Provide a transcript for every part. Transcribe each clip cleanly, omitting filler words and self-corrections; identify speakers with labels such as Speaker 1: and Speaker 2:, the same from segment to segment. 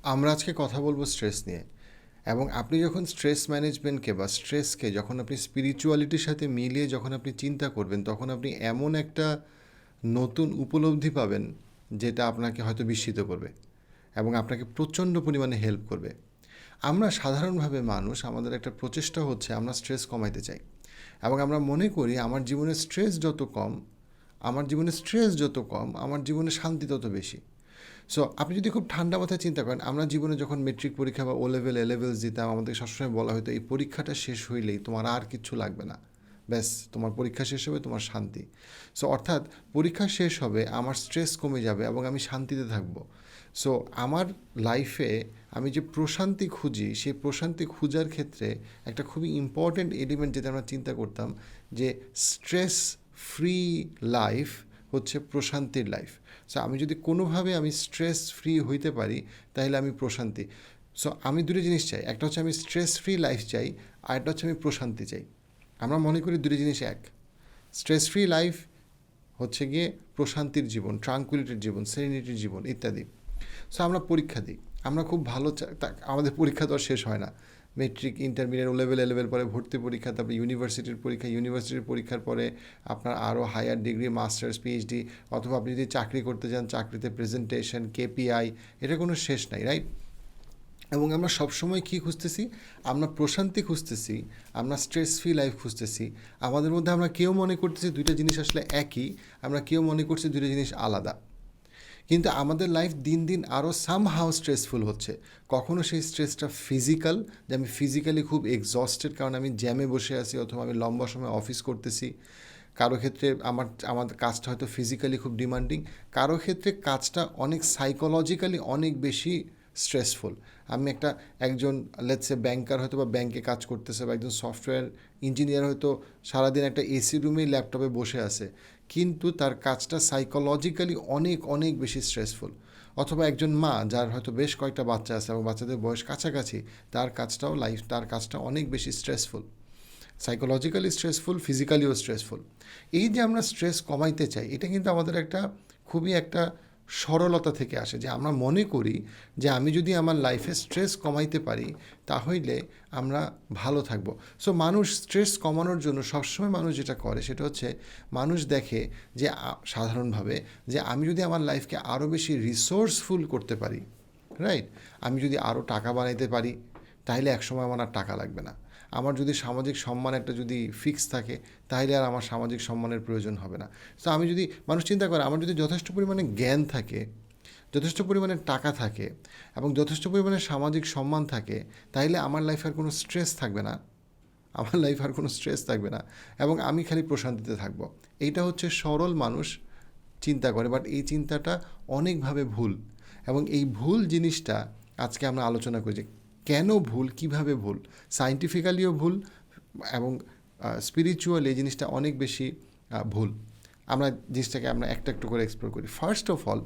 Speaker 1: আমরা আজকে কথা বলবো স্ট্রেস নিয়ে। এবং আপনি যখন স্ট্রেস ম্যানেজমেন্টকে বা স্ট্রেসকে যখন আপনি স্পিরিচুয়ালিটির সাথে মিলিয়ে যখন আপনি চিন্তা করবেন, তখন আপনি এমন একটা নতুন উপলব্ধি পাবেন যেটা আপনাকে হয়তো বিস্মিত করবে এবং আপনাকে প্রচণ্ড পরিমাণে হেল্প করবে। আমরা সাধারণভাবে মানুষ, আমাদের একটা প্রচেষ্টা হচ্ছে আমরা স্ট্রেস কমাইতে চাই এবং আমরা মনে করি আমার জীবনে স্ট্রেস যত কম, আমার জীবনে শান্তি তত বেশি। সো আপনি যদি খুব ঠান্ডা মাথায় চিন্তা করেন, আমরা জীবনে যখন মেট্রিক পরীক্ষা বা ও লেভেল এ লেভেলস দিতাম, আমাদের সবসময় বলা হতো এই পরীক্ষাটা শেষ হইলেই তোমার আর কিচ্ছু লাগবে না, ব্যাস তোমার পরীক্ষা শেষ হবে, তোমার শান্তি। সো অর্থাৎ পরীক্ষা শেষ হবে, আমার স্ট্রেস কমে যাবে এবং আমি শান্তিতে থাকবো। সো আমার লাইফে আমি যে প্রশান্তি খুঁজি, সেই প্রশান্তি খোঁজার ক্ষেত্রে একটা খুবই ইম্পর্ট্যান্ট এলিমেন্ট যেটা আমরা চিন্তা করতাম যে স্ট্রেস ফ্রি লাইফ হচ্ছে প্রশান্তির লাইফ। সো আমি যদি কোনোভাবে আমি স্ট্রেস ফ্রি হইতে পারি তাহলে আমি প্রশান্তি। সো আমি দুটো জিনিস চাই, একটা হচ্ছে আমি স্ট্রেস ফ্রি লাইফ চাই, আর একটা হচ্ছে আমি প্রশান্তি চাই। আমরা মনে করি দুটো জিনিস এক। স্ট্রেস ফ্রি লাইফ হচ্ছে গিয়ে প্রশান্তির জীবন, ট্রাঙ্কুইলিটির জীবন, সেরেনিটির জীবন ইত্যাদি। সো আমরা পরীক্ষা দিই, আমরা খুব ভালো আমাদের পরীক্ষা তো আর শেষ হয় না। Matric, intermediate, O level, A level পরে ভর্তি পরীক্ষা, তারপরে ইউনিভার্সিটির পরীক্ষার পরে আপনার আরও হায়ার ডিগ্রি, মাস্টার্স, পিএইচডি, অথবা আপনি যদি চাকরি করতে চান চাকরিতে প্রেজেন্টেশন, কেপিআই, এটা কোনো শেষ নাই, রাইট? এবং আমরা সবসময় কী খুঁজতেছি? আমরা প্রশান্তি খুঁজতেছি, আমরা স্ট্রেস ফ্রি লাইফ খুঁজতেছি। আমাদের মধ্যে আমরা কেউ মনে করতেছি দুইটা জিনিস আসলে একই, আমরা কেউ মনে করছি দুইটা জিনিস আলাদা। কিন্তু আমাদের লাইফ দিন দিন আরও সামহাও স্ট্রেসফুল হচ্ছে। কখনো সেই স্ট্রেসটা ফিজিক্যাল, যে আমি ফিজিক্যালি খুব এক্সস্টেড কারণ আমি জ্যামে বসে আছি অথবা আমি লম্বা সময় অফিস করতেছি। কারো ক্ষেত্রে আমাদের কাজটা হয়তো ফিজিক্যালি খুব ডিমান্ডিং, কারো ক্ষেত্রে কাজটা অনেক সাইকোলজিক্যালি অনেক বেশি স্ট্রেসফুল। আমি একজন লেটস সে ব্যাংকার হয়তো বা ব্যাংকে কাজ করতেছে, বা একজন সফটওয়্যার ইঞ্জিনিয়ার হয়তো সারাদিন একটা এসি রুমেই ল্যাপটপে বসে আছে, কিন্তু তার কাজটা সাইকোলজিক্যালি অনেক অনেক বেশি স্ট্রেসফুল। অথবা একজন মা যার হয়তো বেশ কয়েকটা বাচ্চা আছে এবং বাচ্চাদের বয়স কাছাকাছি, তার কাজটা অনেক বেশি স্ট্রেসফুল, সাইকোলজিক্যালি স্ট্রেসফুল, ফিজিক্যালিও স্ট্রেসফুল। এই যে আমরা স্ট্রেস কমাইতে চাই, এটা কিন্তু আমাদের খুবই একটা সরলতা থেকে আসে, যে আমরা মনে করি যে আমি যদি আমার লাইফে স্ট্রেস কমাইতে পারি তাহলে আমরা ভালো থাকব। সো মানুষ স্ট্রেস কমানোর জন্য সবসময় মানুষ যেটা করে সেটা হচ্ছে মানুষ দেখে যে সাধারণভাবে যে আমি যদি আমার লাইফকে আরও বেশি রিসোর্সফুল করতে পারি, রাইট, আমি যদি আরও টাকা বানাইতে পারি তাহলে একসময় আমার আর টাকা লাগবে না। আমার যদি সামাজিক সম্মান একটা যদি ফিক্স থাকে তাহলে আর আমার সামাজিক সম্মানের প্রয়োজন হবে না। তো মানুষ চিন্তা করে আমার যদি যথেষ্ট পরিমাণে জ্ঞান থাকে, যথেষ্ট পরিমাণে টাকা থাকে এবং যথেষ্ট পরিমাণে সামাজিক সম্মান থাকে, তাইলে আমার লাইফে আর কোনো স্ট্রেস থাকবে না, এবং আমি খালি প্রশান্তিতে থাকবো। এইটা হচ্ছে সরল মানুষ চিন্তা করে, বাট এই চিন্তাটা অনেকভাবে ভুল। এবং এই ভুল জিনিসটা আজকে আমরা আলোচনা করি যে কেন ভুল, কিভাবে ভুল, সায়েন্টিফিক্যালিও ভুল এবং স্পিরিচুয়ালি এই জিনিসটা অনেক বেশি ভুল। জিনিসটাকে আমরা একটা একটু করে এক্সপ্লোর করি। ফার্স্ট অফ অল,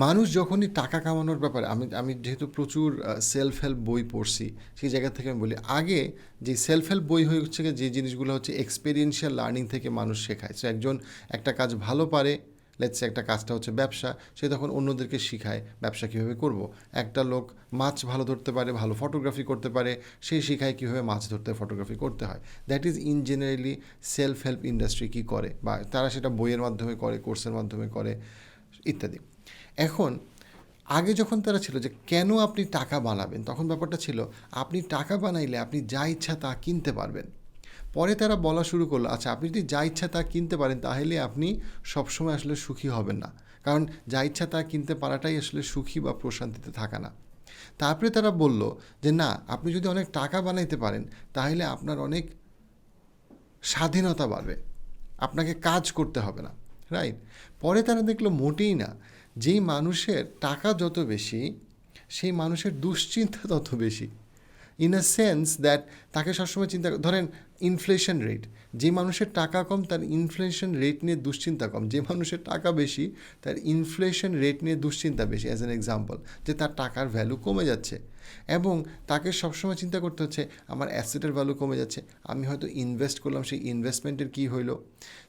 Speaker 1: মানুষ যখনই টাকা কামানোর ব্যাপারে, আমি যেহেতু প্রচুর সেলফ হেল্প বই পড়ছি, সেই জায়গা থেকে আমি বলি, আগে যে সেলফ হেল্প বই হচ্ছে যে জিনিসগুলো হচ্ছে এক্সপেরিয়েন্সিয়াল লার্নিং থেকে মানুষ শেখায়। সো একজন একটা কাজ ভালো পারে, লেটস একটা কাজটা হচ্ছে ব্যবসা, সে তখন অন্যদেরকে শিখায় ব্যবসা কীভাবে করব। একটা লোক মাছ ভালো ধরতে পারে, ভালো ফটোগ্রাফি করতে পারে, সে শিখায় কীভাবে মাছ ধরতে, ফটোগ্রাফি করতে হয়। That is in generally self help industry কী করে, বা তারা সেটা বইয়ের মাধ্যমে করে, কোর্সের মাধ্যমে করে ইত্যাদি। এখন আগে যখন তারা ছিল যে কেন আপনি টাকা বানাবেন, তখন ব্যাপারটা ছিল আপনি টাকা বানাইলে আপনি যা ইচ্ছা তা কিনতে পারবেন। পরে তারা বলা শুরু করলো, আচ্ছা আপনি যদি যা ইচ্ছা তা কিনতে পারেন তাহলে আপনি সবসময় আসলে সুখী হবেন না, কারণ যা ইচ্ছা তা কিনতে পারাটাই আসলে সুখী বা প্রশান্তিতে থাকা না। তারপরে তারা বলল যে না, আপনি যদি অনেক টাকা বানাইতে পারেন তাহলে আপনার অনেক স্বাধীনতা বাড়বে, আপনাকে কাজ করতে হবে না, রাইট? পরে তারা দেখলো মোটেই না, যেই মানুষের টাকা যত বেশি সেই মানুষের দুশ্চিন্তা তত বেশি। ইন আ সেন্স দ্যাট তাকে সবসময় চিন্তা, ধরেন ইনফ্লেশন রেট, যে মানুষের টাকা কম তার ইনফ্লেশন রেট নিয়ে দুশ্চিন্তা কম, যে মানুষের টাকা বেশি তার ইনফ্লেশন রেট নিয়ে দুশ্চিন্তা বেশি। অ্যাজ অ্যান এক্সাম্পল, যে তার টাকার ভ্যালু কমে যাচ্ছে এবং তাকে সবসময় চিন্তা করতে হচ্ছে আমার অ্যাসেটের ভ্যালু কমে যাচ্ছে, আমি হয়তো ইনভেস্ট করলাম, সেই ইনভেস্টমেন্টের কী হইলো,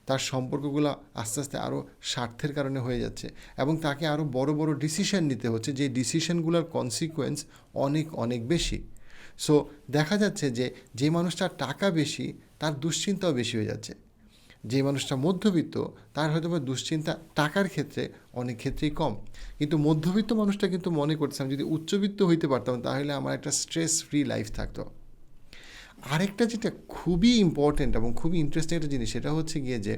Speaker 1: তার সম্পর্কগুলো আস্তে আস্তে আরও স্বার্থের কারণে হয়ে যাচ্ছে এবং তাকে আরও বড় বড় ডিসিশন নিতে হচ্ছে, যে ডিসিশনগুলোর কনসিকোয়েন্স অনেক অনেক বেশি। সো দেখা যাচ্ছে যে যে মানুষটার টাকা বেশি তার দুশ্চিন্তাও বেশি হয়ে যাচ্ছে, যে মানুষটা মধ্যবিত্ত তার হয়তো বা দুশ্চিন্তা টাকার ক্ষেত্রে অনেক ক্ষেত্রেই কম, কিন্তু মধ্যবিত্ত মানুষটা কিন্তু মনে করছে আমি যদি উচ্চবিত্ত হইতে পারতাম তাহলে আমার একটা স্ট্রেস ফ্রি লাইফ থাকতো। আরেকটা যেটা খুবই ইম্পর্ট্যান্ট এবং খুবই ইন্টারেস্টিং একটা জিনিস, সেটা হচ্ছে গিয়ে যে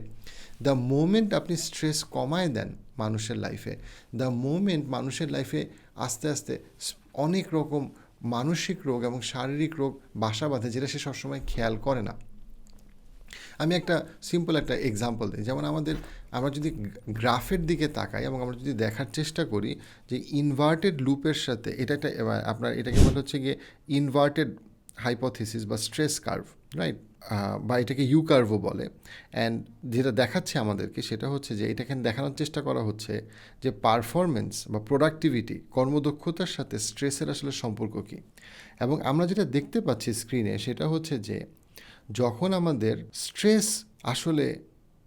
Speaker 1: দ্য মোমেন্ট আপনি স্ট্রেস কমায় দেন মানুষের লাইফে, দ্য মোমেন্ট মানুষের লাইফে আস্তে আস্তে অনেক রকম মানসিক রোগ এবং শারীরিক রোগ বাসা বাঁধে, যেটা সে সবসময় খেয়াল করে না। আমি একটা সিম্পল একটা এক্সাম্পল দিই, যেমন আমরা যদি গ্রাফের দিকে তাকাই এবং আমরা যদি দেখার চেষ্টা করি যে ইনভার্টেড লুপের সাথে এটা একটা আপনার এটাকে বলা হচ্ছে গিয়ে ইনভার্টেড হাইপোথিসিস বা স্ট্রেস কার্ভ, রাইট, বা এটাকে ইউ কার্ভও বলে। অ্যান্ড যেটা দেখাচ্ছে আমাদেরকে সেটা হচ্ছে যে এটাকে দেখানোর চেষ্টা করা হচ্ছে যে পারফরমেন্স বা প্রোডাক্টিভিটি, কর্মদক্ষতার সাথে স্ট্রেসের আসলে সম্পর্ক কী। এবং আমরা যেটা দেখতে পাচ্ছি স্ক্রিনে সেটা হচ্ছে যে যখন আমাদের স্ট্রেস আসলে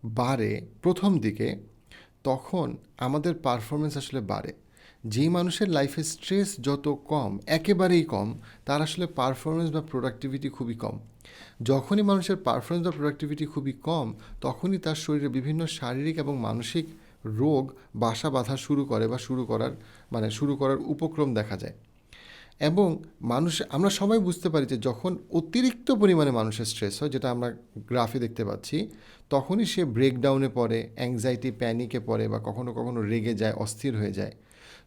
Speaker 1: বাড়ে প্রথম দিকে, তখন আমাদের পারফরমেন্স আসলে বাড়ে। যেই মানুষের লাইফে স্ট্রেস যত কম, একেবারেই কম, তার আসলে পারফরমেন্স বা প্রোডাক্টিভিটি খুবই কম। যখনই মানুষের পারফরমেন্স বা প্রোডাক্টিভিটি খুবই কম, তখনই তার শরীরে বিভিন্ন শারীরিক এবং মানসিক রোগ বাসা বাঁধা শুরু করে বা শুরু করার উপক্রম দেখা যায়। এবং আমরা সবাই বুঝতে পারি যে যখন অতিরিক্ত পরিমাণে মানুষের স্ট্রেস হয়, যেটা আমরা গ্রাফে দেখতে পাচ্ছি, তখনই সে ব্রেকডাউনে পড়ে, অ্যাংজাইটি, প্যানিকে পড়ে বা কখনো কখনো রেগে যায়, অস্থির হয়ে যায়।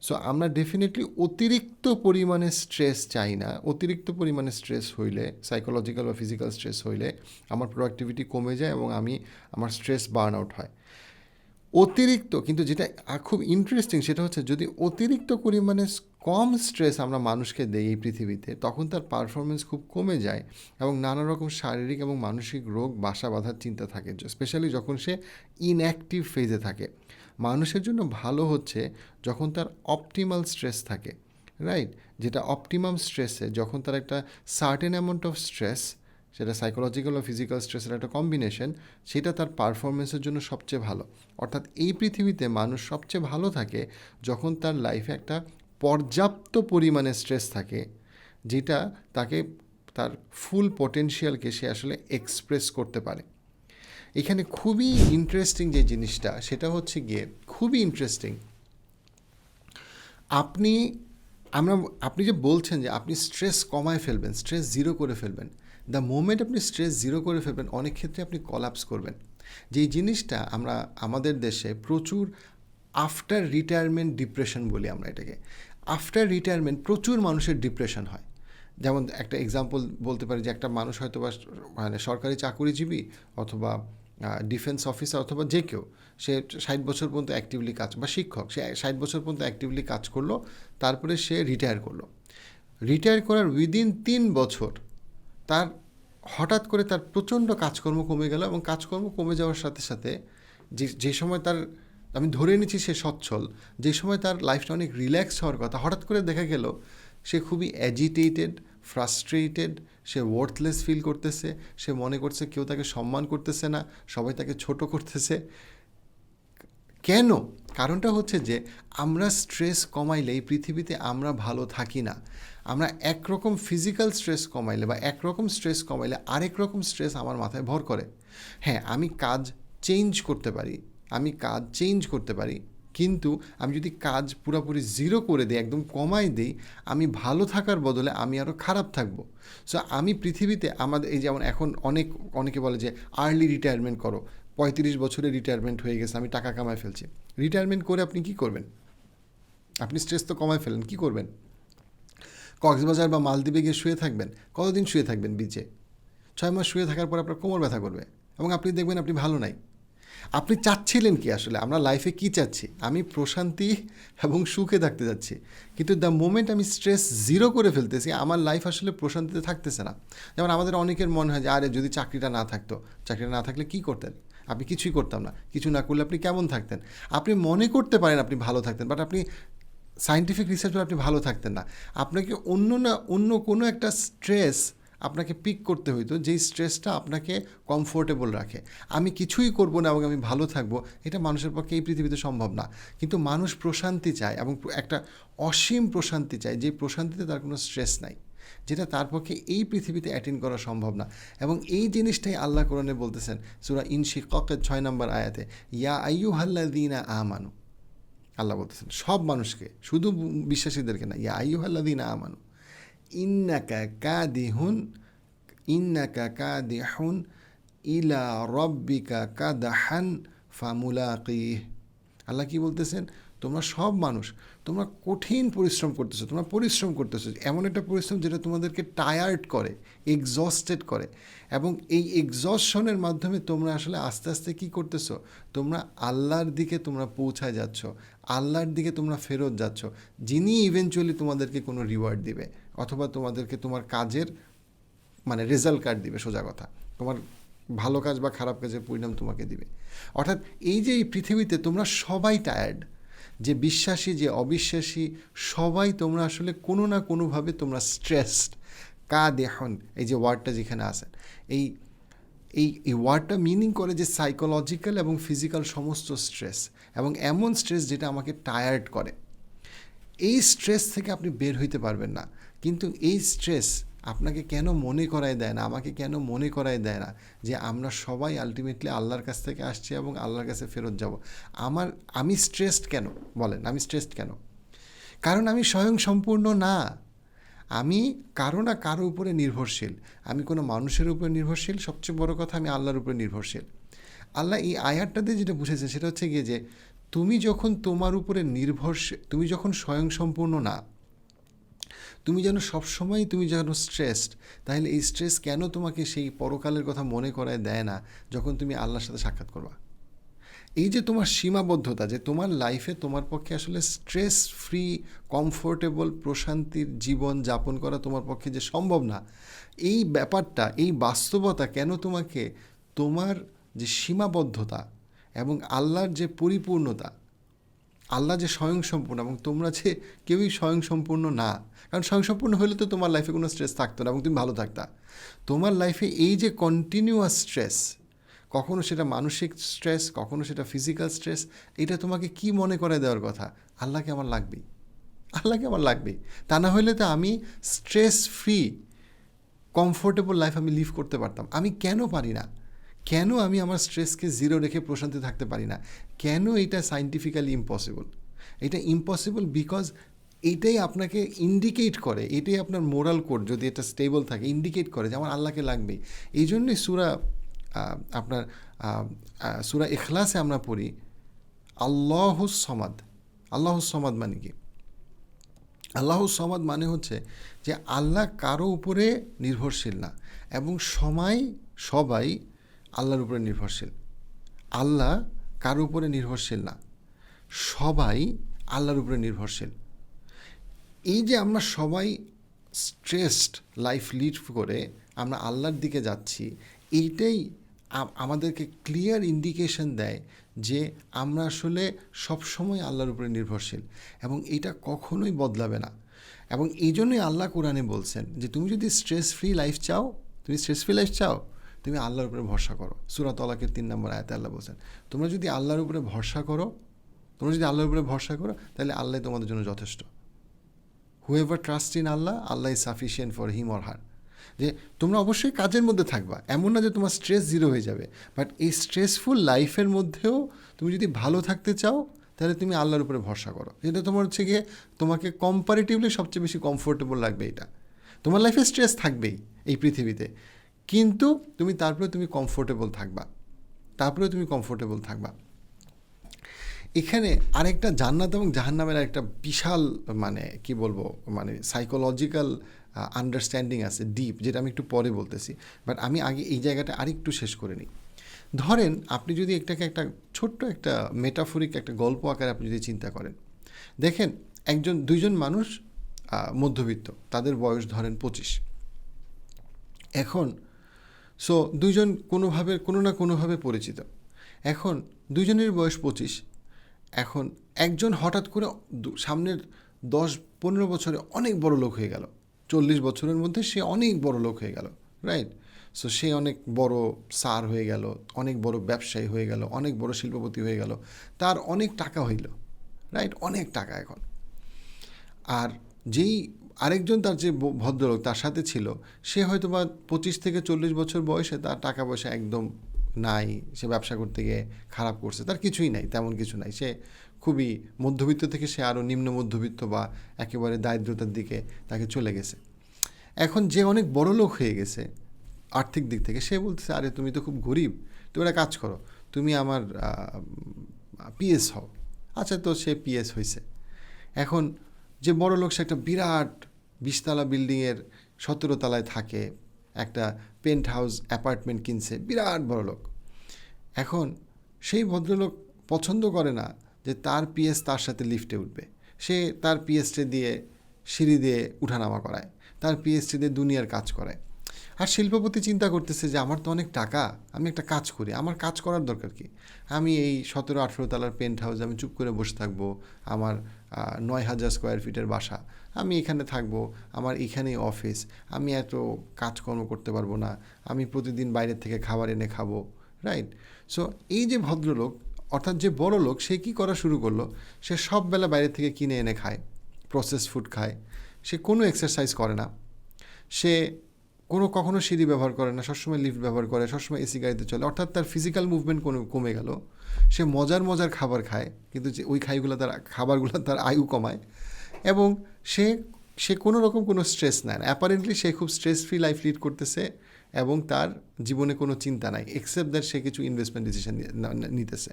Speaker 1: সো আমরা ডেফিনেটলি অতিরিক্ত পরিমাণে স্ট্রেস চাই না। অতিরিক্ত পরিমাণে স্ট্রেস হইলে, সাইকোলজিক্যাল বা ফিজিক্যাল স্ট্রেস হইলে আমার প্রোডাক্টিভিটি কমে যায় এবং আমার স্ট্রেস বার্ন আউট হয়। অতিরিক্ত, কিন্তু যেটা খুব ইন্টারেস্টিং সেটা হচ্ছে যদি অতিরিক্ত পরিমাণে কম স্ট্রেস আমরা মানুষকে দেই এই পৃথিবীতে, তখন তার পারফরমেন্স খুব কমে যায় এবং নানা রকম শারীরিক এবং মানসিক রোগ বাসা বাঁধার চিন্তা থাকে, স্পেশালি যখন সে ইনঅ্যাক্টিভ ফেজে থাকে। মানুষের জন্য ভালো হচ্ছে যখন তার অপটিমাল স্ট্রেস থাকে, রাইট, যেটা অপটিমাম স্ট্রেসে যখন তার একটা সার্টেন অ্যামাউন্ট অফ স্ট্রেস, সেটা সাইকোলজিক্যাল ও ফিজিক্যাল স্ট্রেসের একটা কম্বিনেশন, সেটা তার পারফরমেন্সের জন্য সবচেয়ে ভালো। অর্থাৎ এই পৃথিবীতে মানুষ সবচেয়ে ভালো থাকে যখন তার লাইফে একটা পর্যাপ্ত পরিমাণে স্ট্রেস থাকে, যেটা তাকে তার ফুল পটেনশিয়ালকে সে আসলে এক্সপ্রেস করতে পারে। এখানে খুবই ইন্টারেস্টিং যে জিনিসটা সেটা হচ্ছে গিয়ে খুবই ইন্টারেস্টিং, আপনি যে বলছেন যে আপনি স্ট্রেস কমায় ফেলবেন, স্ট্রেস জিরো করে ফেলবেন, দ্য মোমেন্ট আপনি স্ট্রেস জিরো করে ফেলবেন অনেক ক্ষেত্রে আপনি কলাপস করবেন। যেই জিনিসটা আমরা আমাদের দেশে প্রচুর আফটার রিটায়ারমেন্ট ডিপ্রেশন বলি আমরা এটাকে। আফটার রিটায়ারমেন্ট প্রচুর মানুষের ডিপ্রেশন হয়। যেমন একটা এক্সাম্পল বলতে পারি যে একটা মানুষ হয়তো বা সরকারি চাকুরিজীবী অথবা ডিফেন্স অফিসার অথবা যে কেউ, সে 60 বছর পর্যন্ত অ্যাক্টিভলি কাজ, বা শিক্ষক, সে 60 বছর পর্যন্ত অ্যাক্টিভলি কাজ করলো, তারপরে সে রিটায়ার করলো। রিটায়ার করার উইদিন 3 বছর তার হঠাৎ করে তার প্রচণ্ড কাজকর্ম কমে গেল এবং কাজকর্ম কমে যাওয়ার সাথে সাথে যে সময় তার, আমি ধরে নিচ্ছি সে সচ্ছল, যে সময় তার লাইফটা অনেক রিল্যাক্স হওয়ার কথা, হঠাৎ করে দেখা গেল সে খুবই অ্যাজিটেটেড, ফ্রাস্ট্রেটেড, সে ওয়ার্থলেস ফিল করতেছে, সে মনে করছে কেউ তাকে সম্মান করতেছে না, সবাই তাকে ছোট করতেছে। কেন? কারণটা হচ্ছে যে আমরা স্ট্রেস কমাইলে এই পৃথিবীতে আমরা ভালো থাকি না। আমরা একরকম ফিজিক্যাল স্ট্রেস কমাইলে বা একরকম স্ট্রেস কমাইলে আরেক রকম স্ট্রেস আমার মাথায় ভর করে। হ্যাঁ, আমি কাজ চেঞ্জ করতে পারি, কিন্তু আমি যদি কাজ পুরোপুরি জিরো করে দিই, একদম কমাই দিই, আমি ভালো থাকার বদলে আমি আরও খারাপ থাকবো। সো আমি পৃথিবীতে আমাদের এই যেমন এখন অনেকে বলে যে আর্লি রিটায়ারমেন্ট করো, 35 বছরে রিটায়ারমেন্ট হয়ে গেছে, আমি টাকা কামায় ফেলছি। রিটায়ারমেন্ট করে আপনি কী করবেন? আপনি স্ট্রেস তো কমায় ফেলেন, কী করবেন? কক্সবাজার বা মালদ্বীপে গিয়ে শুয়ে থাকবেন? কতদিন শুয়ে থাকবেন বিচে? 6 মাস শুয়ে থাকার পর আপনার কোমর ব্যথা করবে এবং আপনি দেখবেন আপনি ভালো নাই। আপনি চাচ্ছিলেন কি আসলে? আমরা লাইফে কি চাচ্ছি? আমি প্রশান্তি এবং সুখে থাকতে যাচ্ছি, কিন্তু দ্য মোমেন্ট আমি স্ট্রেস জিরো করে ফেলতেছি, আমার লাইফ আসলে প্রশান্তিতে থাকতেছে না। যেমন আমাদের অনেকের মনে হয় যে আরে যদি চাকরিটা না থাকতো, চাকরিটা না থাকলে কী করতেন? আপনি কিছুই করতাম না, কিছু না করলে আপনি কেমন থাকতেন? আপনি মনে করতে পারেন আপনি ভালো থাকতেন, বাট আপনি সায়েন্টিফিক রিসার্চে আপনি ভালো থাকতেন না। আপনাকে অন্য কোনো একটা স্ট্রেস আপনাকে পিক করতে হইতো, যেই স্ট্রেসটা আপনাকে কমফোর্টেবল রাখে। আমি কিছুই করব না এবং আমি ভালো থাকবো, এটা মানুষের পক্ষে এই পৃথিবীতে সম্ভব না। কিন্তু মানুষ প্রশান্তি চায়, এবং একটা অসীম প্রশান্তি চায়, যে প্রশান্তিতে তার কোনো স্ট্রেস নাই, যেটা তার পক্ষে এই পৃথিবীতে অ্যাটেন্ড করা সম্ভব না। এবং এই জিনিসটাই আল্লাহ কোরআনে বলতেছেন সূরা ইনশিকাকের 6 নম্বর আয়াতে, ইয়া আইয়ুহাল্লাযীনা আমানু। আল্লাহ বলতেছেন সব মানুষকে, শুধু বিশ্বাসীদেরকে না, ইয়া আইয়ুহাল্লাযীনা আমানু ইন্নাকা কাদিহুন ইন্নাকা কাদিহুন ইলা রব্বিকা কাদহান ফামুলাকিহ। আল্লাহ কি বলতেছেন? তোমরা সব মানুষ, তোমরা কঠিন পরিশ্রম করতেছো, তোমরা পরিশ্রম করতেছো, এমন একটা পরিশ্রম যেটা তোমাদেরকে টায়ার্ড করে, এক্সস্টেড করে, এবং এই এক্সস্টনের মাধ্যমে তোমরা আসলে আস্তে আস্তে কী করতেছো? তোমরা আল্লাহর দিকে তোমরা পৌঁছায় যাচ্ছ, আল্লাহর দিকে তোমরা ফেরত যাচ্ছ, যিনি ইভেনচুয়ালি তোমাদেরকে কোনো রিওয়ার্ড দিবে, অথবা তোমাদেরকে তোমার কাজের মানে রেজাল্ট কার্ড দিবে, সোজা কথা, তোমার ভালো কাজ বা খারাপ কাজের পরিণাম তোমাকে দিবে। অর্থাৎ এই যে এই পৃথিবীতে তোমরা সবাই টায়ার্ড, যে বিশ্বাসী যে অবিশ্বাসী, সবাই তোমরা আসলে কোনো না কোনোভাবে তোমরা স্ট্রেসড। কাদেহন, এই যে ওয়ার্ডটা যেখানে আসেন, এই এই এই ওয়ার্ডটা মিনিং করে যে সাইকোলজিক্যাল এবং ফিজিক্যাল সমস্ত স্ট্রেস, এবং এমন স্ট্রেস যেটা আমাকে টায়ার্ড করে। এই স্ট্রেস থেকে আপনি বের হইতে পারবেন না। কিন্তু এই স্ট্রেস আপনাকে কেন মনে করায় দেয় না, আমাকে কেন মনে করায় দেয় না যে আমরা সবাই আলটিমেটলি আল্লাহর কাছ থেকে আসছি এবং আল্লাহর কাছে ফেরত যাব? আমি স্ট্রেসড কেন? বলেন, আমি স্ট্রেসড কেন? কারণ আমি স্বয়ংসম্পূর্ণ না। আমি কারো না কারো উপরে নির্ভরশীল। আমি কোনো মানুষের উপরে নির্ভরশীল, সবচেয়ে বড় কথা আমি আল্লাহর উপরে নির্ভরশীল। আল্লাহ এই আয়াতটা দিয়ে যেটা বুঝেছেন সেটা হচ্ছে গিয়ে যে তুমি যখন তোমার উপরে নির্ভরশীল, তুমি যখন স্বয়ংসম্পূর্ণ না, তুমি যেন সবসময় তুমি যেন স্ট্রেসড, তাহলে এই স্ট্রেস কেন তোমাকে সেই পরকালের কথা মনে করায় দেয় না যখন তুমি আল্লাহর সাথে সাক্ষাৎ করবা? এই যে তোমার সীমাবদ্ধতা, যে তোমার লাইফে তোমার পক্ষে আসলে স্ট্রেস ফ্রি কমফোর্টেবল প্রশান্তির জীবন যাপন করা তোমার পক্ষে যে সম্ভব না, এই ব্যাপারটা, এই বাস্তবতা কেন তোমাকে তোমার যে সীমাবদ্ধতা এবং আল্লাহর যে পরিপূর্ণতা, আল্লাহ যে স্বয়ংসম্পূর্ণ এবং তোমরা যে কেউই স্বয়ংসম্পূর্ণ না, কারণ স্বয়ংসম্পূর্ণ হলে তো তোমার লাইফে কোনো স্ট্রেস থাকতো না এবং তুমি ভালো থাকতা। তোমার লাইফে এই যে কন্টিনিউয়াস স্ট্রেস, কখনো সেটা মানসিক স্ট্রেস, কখনো সেটা ফিজিক্যাল স্ট্রেস, এটা তোমাকে কি মনে করে দেওয়ার কথা? আল্লাহকে আমার লাগবেই, আল্লাহকে আমার লাগবেই। তা না হলে তো আমি স্ট্রেস ফ্রি কমফোর্টেবল লাইফ আমি লিভ করতে পারতাম। আমি কেন পারি না? কেন আমি আমার স্ট্রেসকে জিরো রেখে প্রশান্তি থাকতে পারি না? কেন এটা সায়েন্টিফিক্যালি ইম্পসিবল? এটা ইম্পসিবল বিকজ এইটাই আপনাকে ইন্ডিকেট করে, এটাই আপনার মোরাল কোড, যদি এটা স্টেবল থাকে, ইন্ডিকেট করে যে আমার আল্লাহকে লাগবেই। এই জন্যই আপনার সূরা ইখলাসে আমরা পড়ি আল্লাহুস সমাদ। আল্লাহুস সমাদ মানে কি? আল্লাহুস সমাদ মানে হচ্ছে যে আল্লাহ কারো উপরে নির্ভরশীল না, এবং সবাই আল্লাহর উপরে নির্ভরশীল। আল্লাহ কারো উপরে নির্ভরশীল না, সবাই আল্লাহর উপরে নির্ভরশীল। এই যে আমরা সবাই স্ট্রেসড লাইফ লিড করে আমরা আল্লাহর দিকে যাচ্ছি, এইটাই আমাদেরকে ক্লিয়ার ইন্ডিকেশন দেয় যে আমরা আসলে সবসময় আল্লাহর উপরে নির্ভরশীল, এবং এটা কখনোই বদলাবে না। এবং এই জন্যই আল্লাহ কোরআনে বলছেন যে তুমি যদি স্ট্রেস ফ্রি লাইফ চাও, তুমি আল্লাহর উপরে ভরসা করো। সূরা তালাকের 3 নম্বর আয়াতে আল্লাহ বলছেন তোমরা যদি আল্লাহর উপরে ভরসা করো, তাহলে আল্লাহ তোমাদের জন্য যথেষ্ট। Whoever trust in Allah, Allah is sufficient for him or her. যে তোমরা অবশ্যই কাজের মধ্যে থাকবা, এমন না যে তোমার স্ট্রেস জিরো হয়ে যাবে, বাট এই স্ট্রেসফুল লাইফের মধ্যেও তুমি যদি ভালো থাকতে চাও, তাহলে তুমি আল্লাহর উপরে ভরসা করো। যেটা তোমার হচ্ছে গিয়ে তোমাকে কম্পারেটিভলি সবচেয়ে বেশি কমফোর্টেবল লাগবে। এটা তোমার লাইফে স্ট্রেস থাকবেই এই পৃথিবীতে, কিন্তু তারপরে তুমি কমফোর্টেবল থাকবা। এখানে আরেকটা জান্নাত এবং জাহান্নামের একটা বিশাল কি বলবো সাইকোলজিক্যাল আন্ডারস্ট্যান্ডিং আছে, ডিপ, যেটা আমি একটু পরে বলতেছি। বাট আমি আগে এই জায়গাটা আরেকটু শেষ করে নিই। ধরেন আপনি যদি এটাকে একটা ছোট্ট একটা মেটাফরিক একটা গল্প আকারে আপনি যদি চিন্তা করেন, দেখেন দুইজন মানুষ মধ্যবিত্ত, তাদের বয়স ধরেন 25। এখন সো দুইজন কোনো না কোনোভাবে পরিচিত। এখন দুইজনের বয়স 25। এখন একজন হঠাৎ করে সামনের 10-15 বছরে অনেক বড় লোক হয়ে গেল, 40 বছরের মধ্যে সে অনেক বড় লোক হয়ে গেল, রাইট? সো সে অনেক বড় স্যার হয়ে গেল, অনেক বড় ব্যবসায়ী হয়ে গেল, অনেক বড় শিল্পপতি হয়ে গেল, তার অনেক টাকা হইল, রাইট? অনেক টাকা এখন। আর যেই আরেকজন তার যে ভদ্রলোক তার সাথে ছিল, সে হয়তো বা 25 থেকে 40 বছর বয়সে তার টাকা পয়সা একদম নাই, সে ব্যবসা করতে গিয়ে খারাপ করছে, তার কিছুই নাই, তেমন কিছু নাই, সে খুবই মধ্যবিত্ত থেকে সে আরও নিম্ন মধ্যবিত্ত বা একেবারে দারিদ্রতার দিকে তাকে চলে গেছে। এখন যে অনেক বড় লোক হয়ে গেছে আর্থিক দিক থেকে, সে বলতেছে, আরে তুমি তো খুব গরিব, তুমি একটা কাজ করো, তুমি আমার পিএস হও। আচ্ছা, তো সে পিএস হয়েছে। এখন যে বড় লোক, সে একটা বিরাট 20 তলা বিল্ডিংয়ের 17 তলায় থাকে, একটা পেন্ট হাউস অ্যাপার্টমেন্ট কিনছে, বিরাট বড় লোক। এখন সেই ভদ্রলোক পছন্দ করে না যে তার পিএস তার সাথে লিফটে উঠবে, সে তার পিএসটি দিয়ে সিঁড়ি দিয়ে উঠানামা করায়, তার পিএসটি দিয়ে দুনিয়ার কাজ করায়। আর শিল্পপতি চিন্তা করতেছে যে আমার তো অনেক টাকা, আমি একটা কাজ করি, আমার কাজ করার দরকার কি? আমি এই 17-18 তলার পেন্ট হাউস আমি চুপ করে বসে থাকবো, আমার 9,000 স্কোয়ার ফিটের বাসা, আমি এখানে থাকবো, আমার এখানেই অফিস, আমি এত কাজকর্ম করতে পারবো না, আমি প্রতিদিন বাইরের থেকে খাবার এনে খাবো, রাইট? সো এই যে ভদ্রলোক, অর্থাৎ যে বড় লোক, সে কী করা শুরু করলো, সে সব বেলা বাইরে থেকে কিনে এনে খায়, প্রসেস ফুড খায়, সে কোনো এক্সারসাইজ করে না, সে কখনো সিঁড়ি ব্যবহার করে না, সবসময় লিফট ব্যবহার করে, সবসময় এসি গাড়িতে চলে, অর্থাৎ তার ফিজিক্যাল মুভমেন্ট কমে গেল। সে মজার খাবার খায়, কিন্তু যে ওই খাবারগুলো তার আয়ু কমায়, এবং সে সে কোনো রকম কোনো স্ট্রেস নেয় না। অ্যাপারেন্টলি সে খুব স্ট্রেস ফ্রি লাইফ লিড করতেছে, এবং তার জীবনে কোনো চিন্তা নাই, এক্সেপ্ট দ্যাট সে কিছু ইনভেস্টমেন্ট ডিসিশন নিতেছে।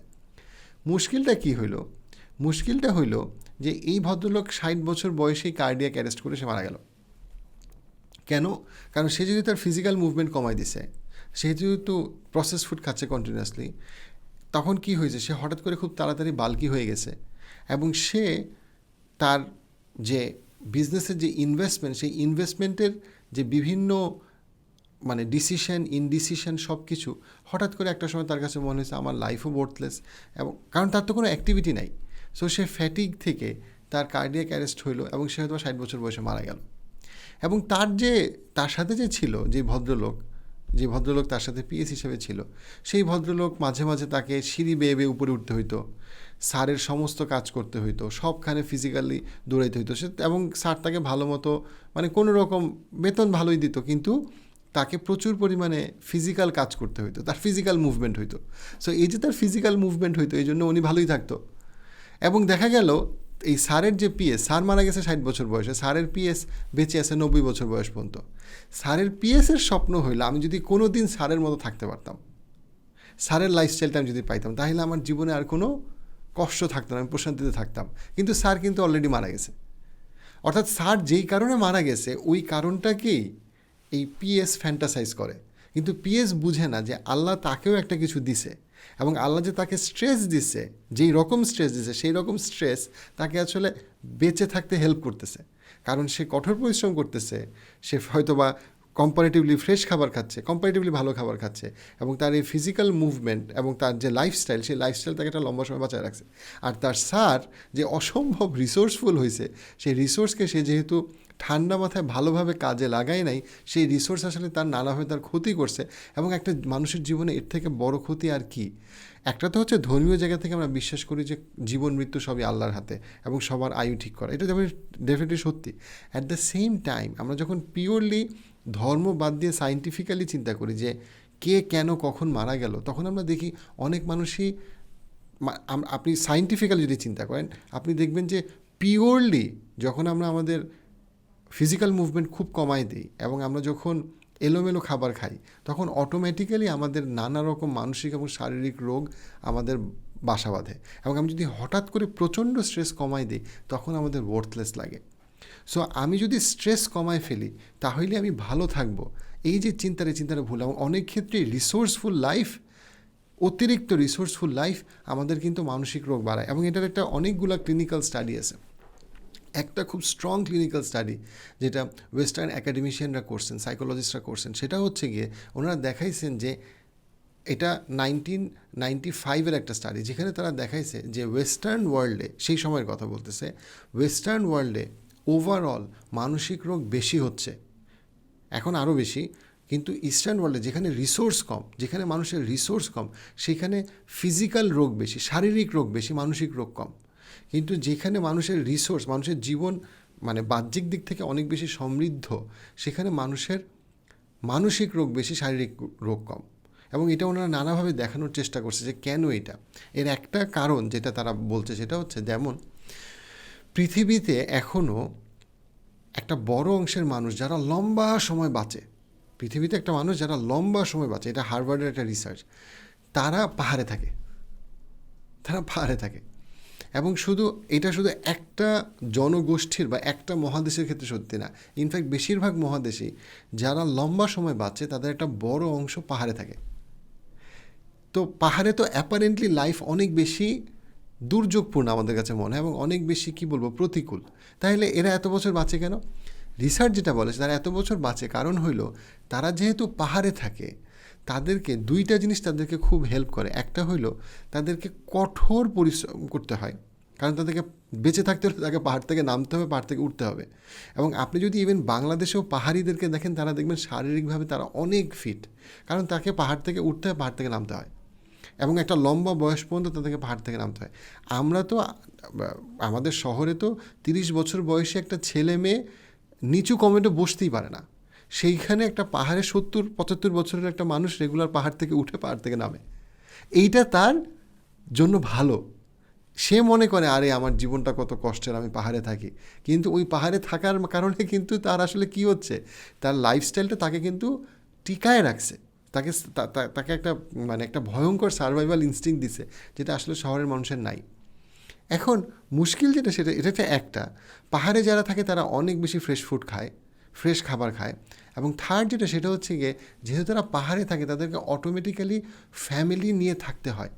Speaker 1: মুশকিলটা হইল যে এই ভদ্রলোক 60 বছর বয়সেই কার্ডিয়াক অ্যারেস্ট করে সে মারা গেল। কেন? কারণ সে যদি তার ফিজিক্যাল মুভমেন্ট কমায় দিছে, সে যেহেতু প্রসেস ফুড খাচ্ছে কন্টিনিউয়াসলি, তখন কি হয়েছে, সে হঠাৎ করে খুব তাড়াতাড়ি বাল্কি হয়ে গেছে, এবং সে তার যে বিজনেসের যে ইনভেস্টমেন্ট, সেই ইনভেস্টমেন্টের যে বিভিন্ন মানে ইনডিসিশন সব কিছু হঠাৎ করে একটা সময় তার কাছে মনে হয়েছে আমার লাইফও ওয়ার্থলেস, এবং কারণ তার তো কোনো অ্যাক্টিভিটি নাই। সো সে ফ্যাটিক থেকে তার কার্ডিয়াক অ্যারেস্ট হইলো, এবং সে হয়তো 60 বছর বয়সে মারা গেল। এবং তার সাথে যে ছিল, যে ভদ্রলোক তার সাথে পিএস হিসেবে ছিল, সেই ভদ্রলোক মাঝে মাঝে তাকে সিঁড়ি বেয়ে বেয়ে উপরে উঠতে হইতো, স্যারের সমস্ত কাজ করতে হইতো, সবখানে ফিজিক্যালি দৌড়াইতে হইতো সে, এবং স্যার তাকে ভালো মতো মানে কোনো রকম বেতন ভালোই দিত, কিন্তু তাকে প্রচুর পরিমাণে ফিজিক্যাল কাজ করতে হইতো, তার ফিজিক্যাল মুভমেন্ট হইতো। সো এই যে তার ফিজিক্যাল মুভমেন্ট হইতো, এই জন্য উনি ভালোই থাকতো। এবং দেখা গেল এই স্যারের যে পিএস, স্যার মারা গেছে 60 বছর বয়সে, স্যারের পিএস বেঁচে আছে 90 বছর বয়স পর্যন্ত। স্যারের পিএসের স্বপ্ন হইল আমি যদি কোনো দিন স্যারের মতো থাকতে পারতাম, স্যারের লাইফস্টাইলটা আমি যদি পাইতাম, তাহলে আমার জীবনে আর কোনো কষ্ট থাকতো না, আমি প্রশান্তিতে থাকতাম। কিন্তু স্যার কিন্তু অলরেডি মারা গেছে। অর্থাৎ স্যার যেই কারণে মারা গেছে, ওই কারণটাকেই এই পিএস ফ্যান্টাসাইজ করে, কিন্তু পিএস বুঝে না যে আল্লাহ তাকেও একটা কিছু দিছে, এবং আল্লাহ যে তাকে স্ট্রেস দিচ্ছে, যেই রকম স্ট্রেস দিছে, সেই রকম স্ট্রেস তাকে আসলে বেঁচে থাকতে হেল্প করতেছে। কারণ সে কঠোর পরিশ্রম করতেছে, সে হয়তো বা কম্পারেটিভলি ফ্রেশ খাবার খাচ্ছে, কম্পারেটিভলি ভালো খাবার খাচ্ছে, এবং তার এই ফিজিক্যাল মুভমেন্ট এবং তার যে লাইফস্টাইল, সেই লাইফস্টাইল তাকে একটা লম্বা সময় বাঁচায় রাখছে। আর তার স্যার যে অসম্ভব রিসোর্সফুল হয়েছে, সেই রিসোর্সকে সে যেহেতু ঠান্ডা মাথায় ভালোভাবে কাজে লাগায় নাই, সেই রিসোর্স আসলে তার নানাভাবে তার ক্ষতি করছে। এবং একটা মানুষের জীবনে এর থেকে বড় ক্ষতি আর কি? একটা তো হচ্ছে ধর্মীয় জায়গা থেকে আমরা বিশ্বাস করি যে জীবন মৃত্যু সবই আল্লাহর হাতে, এবং সবার আয়ু ঠিক করা, এটা ডেফিনেটলি সত্যি। অ্যাট দ্য সেম টাইম আমরা যখন পিওরলি ধর্ম বাদ দিয়ে সায়েন্টিফিক্যালি চিন্তা করি যে কে কেন কখন মারা গেল, তখন আমরা দেখি অনেক মানুষই, আপনি সায়েন্টিফিক্যালি যদি চিন্তা করেন, আপনি দেখবেন যে পিওরলি যখন আমরা আমাদের ফিজিক্যাল মুভমেন্ট খুব কমাই দিই, এবং আমরা যখন এলোমেলো খাবার খাই, তখন অটোমেটিক্যালি আমাদের নানা রকম মানসিক এবং শারীরিক রোগ আমাদের বাসা বাঁধে। এবং আমি যদি হঠাৎ করে প্রচণ্ড স্ট্রেস কমাই দিই, তখন আমাদের ওয়ার্থলেস লাগে। সো আমি যদি স্ট্রেস কমায় ফেলি, তাহলে আমি ভালো থাকবো, এই যে চিন্তাটা ভুল। এবং অনেক ক্ষেত্রে রিসোর্সফুল লাইফ অতিরিক্ত রিসোর্সফুল লাইফ আমাদের কিন্তু মানসিক রোগ বাড়ায়, এবং এটার একটা অনেকগুলো ক্লিনিক্যাল স্টাডি আছে। একটা খুব স্ট্রং ক্লিনিক্যাল স্টাডি যেটা ওয়েস্টার্ন অ্যাকাডেমিশিয়ানরা করছেন, সাইকোলজিস্টরা করছেন, সেটা হচ্ছে গিয়ে ওনারা দেখাইছেন যে এটা 1995-এর একটা স্টাডি, যেখানে তারা দেখাইছে যে ওয়েস্টার্ন ওয়ার্ল্ডে, সেই সময়ের কথা বলতেছে, ওয়েস্টার্ন ওয়ার্ল্ডে ওভারঅল মানসিক রোগ বেশি হচ্ছে, এখন আরও বেশি, কিন্তু ইস্টার্ন ওয়ার্ল্ডে যেখানে রিসোর্স কম, যেখানে মানুষের রিসোর্স কম, সেখানে ফিজিক্যাল রোগ বেশি, শারীরিক রোগ বেশি, মানসিক রোগ কম। কিন্তু যেখানে মানুষের রিসোর্স, মানুষের জীবন মানে বাহ্যিক দিক থেকে অনেক বেশি সমৃদ্ধ, সেখানে মানুষের মানসিক রোগ বেশি, শারীরিক রোগ কম। এবং এটা ওনারা নানাভাবে দেখানোর চেষ্টা করছে যে কেন এটা। এর একটা কারণ যেটা তারা বলছে সেটা হচ্ছে, যেমন পৃথিবীতে এখনও একটা বড় অংশের মানুষ যারা লম্বা সময় বাঁচে, পৃথিবীতে একটা মানুষ যারা লম্বা সময় বাঁচে, এটা হার্ভার্ডের একটা রিসার্চ, তারা পাহাড়ে থাকে, তারা পাহাড়ে থাকে। এবং এটা শুধু একটা জনগোষ্ঠীর বা একটা মহাদেশের ক্ষেত্রে সত্যি না, ইনফ্যাক্ট বেশিরভাগ মহাদেশেই যারা লম্বা সময় বাঁচে তাদের একটা বড় অংশ পাহাড়ে থাকে। তো পাহাড়ে তো অ্যাপারেন্টলি লাইফ অনেক বেশি দুর্যোগপূর্ণ আমাদের কাছে মনে হয়, এবং অনেক বেশি প্রতিকূল। তাহলে এরা এত বছর বাঁচে কেন? রিসার্চ যেটা বলে তারা এত বছর বাঁচে কারণ হইল তারা যেহেতু পাহাড়ে থাকে, তাদেরকে দুইটা জিনিস তাদেরকে খুব হেল্প করে। একটা হইল তাদেরকে কঠোর পরিশ্রম করতে হয়, কারণ তাদেরকে বেঁচে থাকতে হলে তাকে পাহাড় থেকে নামতে হবে, পাহাড় থেকে উঠতে হবে। এবং আপনি যদি ইভেন বাংলাদেশেও পাহাড়িদেরকে দেখেন, তারা দেখবেন শারীরিকভাবে তারা অনেক ফিট, কারণ তাকে পাহাড় থেকে উঠতে হয়, পাহাড় থেকে নামতে হয়, এবং একটা লম্বা বয়স পর্যন্ত তাদেরকে পাহাড় থেকে নামতে হয়। আমরা তো আমাদের শহরে তো 30 বছর বয়সী একটা ছেলে মেয়ে নিচু কমেন্টে বসতেই পারে না, সেইখানে একটা পাহাড়ে 70-75 বছরের একটা মানুষ রেগুলার পাহাড় থেকে উঠে পাহাড় থেকে নামে। এইটা তার জন্য ভালো। সে মনে করে আরে আমার জীবনটা কত কষ্টের, আমি পাহাড়ে থাকি। কিন্তু ওই পাহাড়ে থাকার কারণে কিন্তু তার আসলে কি হচ্ছে, তার লাইফস্টাইলটা তাকে কিন্তু টিকায় রাখছে, তাকে তাকে একটা একটা ভয়ঙ্কর সার্ভাইভাল ইনস্টিংক্ট দিছে, যেটা আসলে শহরের মানুষের নাই। এখন মুশকিল যেটা এটা একটা, পাহাড়ে যারা থাকে তারা অনেক বেশি ফ্রেশ ফুড খায়, ফ্রেশ খাবার খায়। এবং থার্ড যেটা সেটা হচ্ছে গিয়ে, যেহেতু তারা পাহাড়ে থাকে তাদেরকে অটোমেটিক্যালি ফ্যামিলি নিয়ে থাকতে হয়,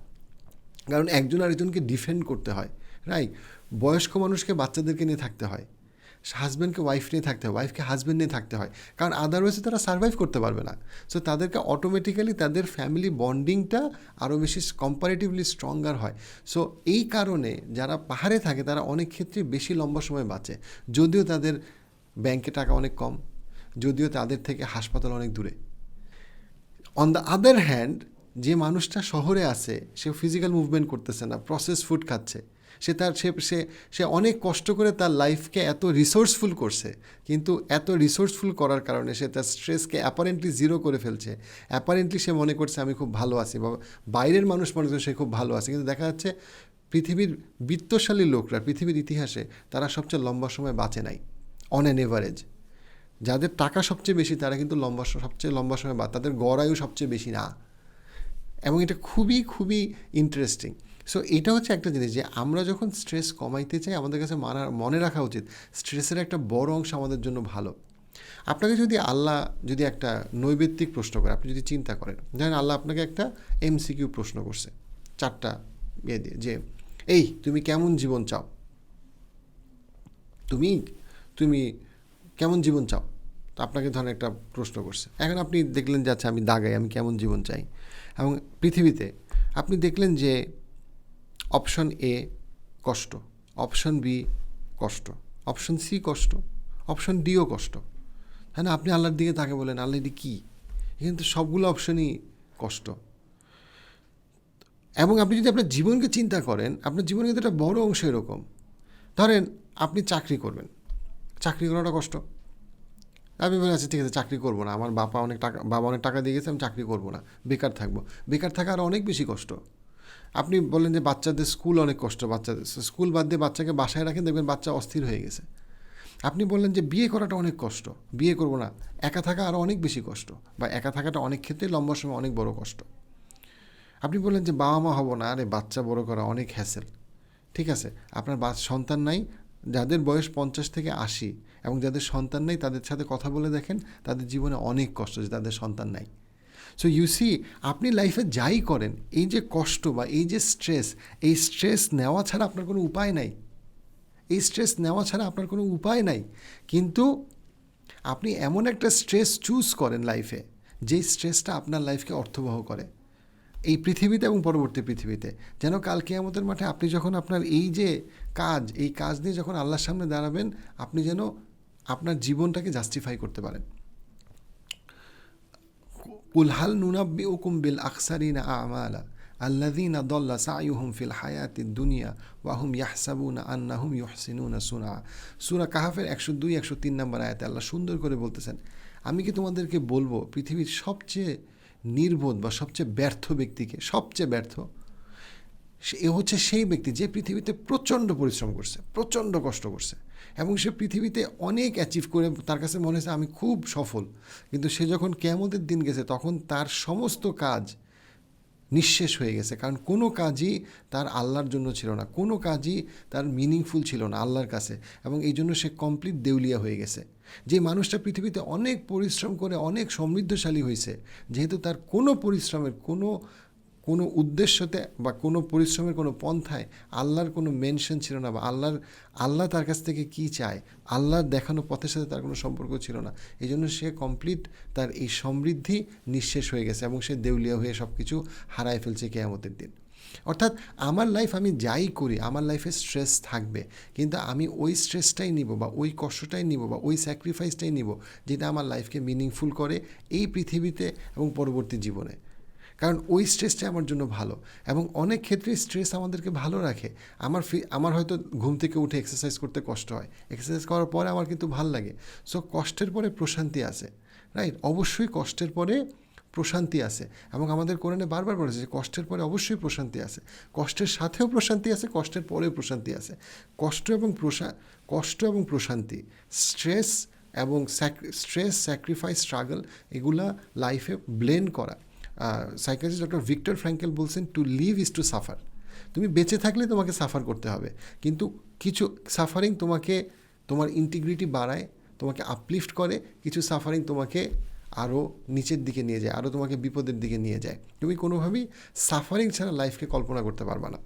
Speaker 1: কারণ একজন আরেকজনকে ডিফেন্ড করতে হয়, রাইট? বয়স্ক মানুষকে বাচ্চাদেরকে নিয়ে থাকতে হয়, হাজব্যান্ডকে ওয়াইফ নিয়ে থাকতে হয়, ওয়াইফকে হাজব্যান্ড নিয়ে থাকতে হয়, কারণ আদারওয়াইজ তারা সার্ভাইভ করতে পারবে না। সো তাদেরকে অটোমেটিক্যালি তাদের ফ্যামিলি বন্ডিংটা আরও বেশি কম্পারেটিভলি স্ট্রঙ্গার হয়। সো এই কারণে যারা পাহাড়ে থাকে তারা অনেক ক্ষেত্রে বেশি লম্বা সময় বাঁচে, যদিও তাদের ব্যাংকে টাকা অনেক কম, যদিও তাদের থেকে হাসপাতাল অনেক দূরে। অন দ্য আদার হ্যান্ড, যে মানুষটা শহরে আছে, সে ফিজিক্যাল মুভমেন্ট করতেছে না, প্রসেস ফুড খাচ্ছে, সে অনেক কষ্ট করে তার লাইফকে এত রিসোর্সফুল করছে, কিন্তু এত রিসোর্সফুল করার কারণে সে তার স্ট্রেসকে অ্যাপারেন্টলি জিরো করে ফেলছে। অ্যাপারেন্টলি সে মনে করছে আমি খুব ভালো আছি, বা বাইরের মানুষ মনে করছে সে খুব ভালো আছে, কিন্তু দেখা যাচ্ছে পৃথিবীর বিত্তশালী লোকরা পৃথিবীর ইতিহাসে তারা সবচেয়ে লম্বা সময় বাঁচে নাই অন অ্যান এভারেজ। যাদের টাকা সবচেয়ে বেশি তারা কিন্তু সবচেয়ে লম্বা সময় তাদের গড় আয়ু সবচেয়ে বেশি না। এবং এটা খুবই খুবই ইন্টারেস্টিং। সো এটা হচ্ছে একটা জিনিস, যে আমরা যখন স্ট্রেস কমাইতে চাই আমাদের কাছে মনে রাখা উচিত স্ট্রেসের একটা বড় অংশ আমাদের জন্য ভালো। আপনাকে যদি আল্লাহ একটা নৈবেত্তিক প্রশ্ন করে, আপনি যদি চিন্তা করেন, ধরেন আল্লাহ আপনাকে একটা MCQ প্রশ্ন করছে 4টা দিয়ে, যে এই তুমি কেমন জীবন চাও, তুমি কেমন জীবন চাও, তো আপনাকে ধরেন একটা প্রশ্ন করছে। এখন আপনি দেখলেন যে আচ্ছা আমি দাগাই, আমি কেমন জীবন চাই। এবং পৃথিবীতে আপনি দেখলেন যে অপশন A কষ্ট, অপশন B কষ্ট, অপশন C কষ্ট, অপশন Dও কষ্ট, হ্যাঁ না? আপনি আল্লাহর দিকে তাকে বলেন আল্লাহ এটি কী? কিন্তু সবগুলো অপশনই কষ্ট। এবং আপনি যদি আপনার জীবনকে চিন্তা করেন, আপনার জীবনে কিন্তু একটা বড় অংশ এরকম। ধরেন আপনি চাকরি করবেন, চাকরি করাটা কষ্ট। আমি বলে আচ্ছা ঠিক আছে চাকরি করবো না, আমার বাবা অনেক টাকা দিয়ে গেছে, আমি চাকরি করবো না, বেকার থাকবো। বেকার থাকা আরও অনেক বেশি কষ্ট। আপনি বললেন যে বাচ্চাদের স্কুল অনেক কষ্ট, বাচ্চাদের স্কুল বাদ দিয়ে বাচ্চাকে বাসায় রাখেন, দেখবেন বাচ্চা অস্থির হয়ে গেছে। আপনি বললেন যে বিয়ে করাটা অনেক কষ্ট, বিয়ে করবো না। একা থাকা আরও অনেক বেশি কষ্ট, বা একা থাকাটা অনেক ক্ষেত্রে লম্বা সময় অনেক বড় কষ্ট। আপনি বললেন যে বাবা মা হব না, আরে বাচ্চা বড় করা অনেক হ্যাসেল। ঠিক আছে, আপনার সন্তান নাই, যাদের বয়স 50 থেকে 80 এবং যাদের সন্তান নেই তাদের সাথে কথা বলে দেখেন, তাদের জীবনে অনেক কষ্ট যে তাদের সন্তান নাই। সো ইউ সি, আপনি লাইফে যাই করেন, এই যে কষ্ট বা এই যে স্ট্রেস, এই স্ট্রেস নেওয়া ছাড়া আপনার কোনো উপায় নাই। এই স্ট্রেস নেওয়া ছাড়া আপনার কোনো উপায় নাই। কিন্তু আপনি এমন একটা স্ট্রেস চুজ করেন লাইফে, যেই স্ট্রেসটা আপনার লাইফকে অর্থবহ করে এই পৃথিবীতে এবং পরবর্তী পৃথিবীতে। যেন কাল কিয়ামতের মাঠে আপনি যখন আপনার এই যে কাজ, এই কাজ নিয়ে যখন আল্লাহর সামনে দাঁড়াবেন, আপনি যেন আপনার জীবনটাকে জাস্টিফাই করতে পারেন। কুল হাল নুনাব্বিউকুম বিল আখসারিনা আমালা আল্লাযীনা দাল্লা সা'য়ুহুম ফিল হায়াতিদ দুনিয়া ওয়া হুম ইয়াহসাবুনা আন্নাহুম ইউহসিনুনা সুনআ। সূরা কাহাফের 102 103 নম্বর আয়াতে আল্লাহ সুন্দর করে বলতেছেন, আমি কি তোমাদেরকে বলবো পৃথিবীর সবচেয়ে নির্বোধ বা সবচেয়ে ব্যর্থ ব্যক্তিকে, সবচেয়ে ব্যর্থ এ হচ্ছে সেই ব্যক্তি যে পৃথিবীতে প্রচণ্ড পরিশ্রম করছে, প্রচণ্ড কষ্ট করছে, এবং সে পৃথিবীতে অনেক অ্যাচিভ করে তার কাছে মনে হয়েছে আমি খুব সফল। কিন্তু সে যখন কিয়ামতের দিন গেছে তখন তার সমস্ত কাজ নিঃশেষ হয়ে গেছে, কারণ কোনো কাজই তার আল্লাহর জন্য ছিল না, কোনো কাজই তার মিনিংফুল ছিল না আল্লাহর কাছে, এবং এই জন্য সে কমপ্লিট দেউলিয়া হয়ে গেছে। যে মানুষটা পৃথিবীতে অনেক পরিশ্রম করে অনেক সমৃদ্ধশালী হয়েছে, যেহেতু তার কোনো পরিশ্রমের কোনো কোনো উদ্দেশ্যতে বা কোনো পরিশ্রমের কোনো পন্থায় আল্লাহর কোনো মেনশন ছিল না, বা আল্লাহ তার কাছ থেকে কী চায়, আল্লাহর দেখানো পথের সাথে তার কোনো সম্পর্ক ছিল না। এই জন্য সে কমপ্লিট তার এই সমৃদ্ধি নিঃশেষ হয়ে গেছে এবং সে দেউলিয়া হয়ে সব কিছু হারায় ফেলছে কিয়ামতের দিন। অর্থাৎ আমার লাইফ আমি যাই করি, আমার লাইফে স্ট্রেস থাকবে, কিন্তু আমি ওই স্ট্রেসটাই নিব বা ওই কষ্টটাই নিব বা ওই স্যাক্রিফাইসটাই নিব যেটা আমার লাইফকে মিনিংফুল করে এই পৃথিবীতে এবং পরবর্তী জীবনে। কারণ ওই স্ট্রেসটা আমার জন্য ভালো, এবং অনেক ক্ষেত্রে স্ট্রেস আমাদেরকে ভালো রাখে। আমার হয়তো ঘুম থেকে উঠে এক্সারসাইজ করতে কষ্ট হয়, এক্সারসাইজ করার পরে আমার কিন্তু ভাল লাগে। সো কষ্টের পরে প্রশান্তি আছে, রাইট? অবশ্যই কষ্টের পরে প্রশান্তি আছে, এবং আমাদের কোরআনে বারবার বলেছে যে কষ্টের পরে অবশ্যই প্রশান্তি আছে, কষ্টের সাথেও প্রশান্তি আছে, কষ্টের পরেও প্রশান্তি আছে। কষ্ট এবং প্রশান্তি, স্ট্রেস এবং স্যাক্রিফাইস, স্ট্রাগল, এগুলা লাইফে ব্লেন্ড করা। সাইকিয়াট্রিস্ট ডক্টর ভিক্টর ফ্র্যাঙ্কেল বলছেন, to live is to suffer. তুমি বেঁচে থাকলে তোমাকে সাফার করতে হবে, কিন্তু কিছু সাফারিং তোমাকে তোমার ইন্টিগ্রিটি বাড়ায়, তোমাকে আপলিফট করে, কিছু সাফারিং তোমাকে আরও নিচের দিকে নিয়ে যায়, আরও তোমাকে বিপদের দিকে নিয়ে যায়। তুমি কোনোভাবেই সাফারিং ছাড়া লাইফকে কল্পনা করতে পারবে না।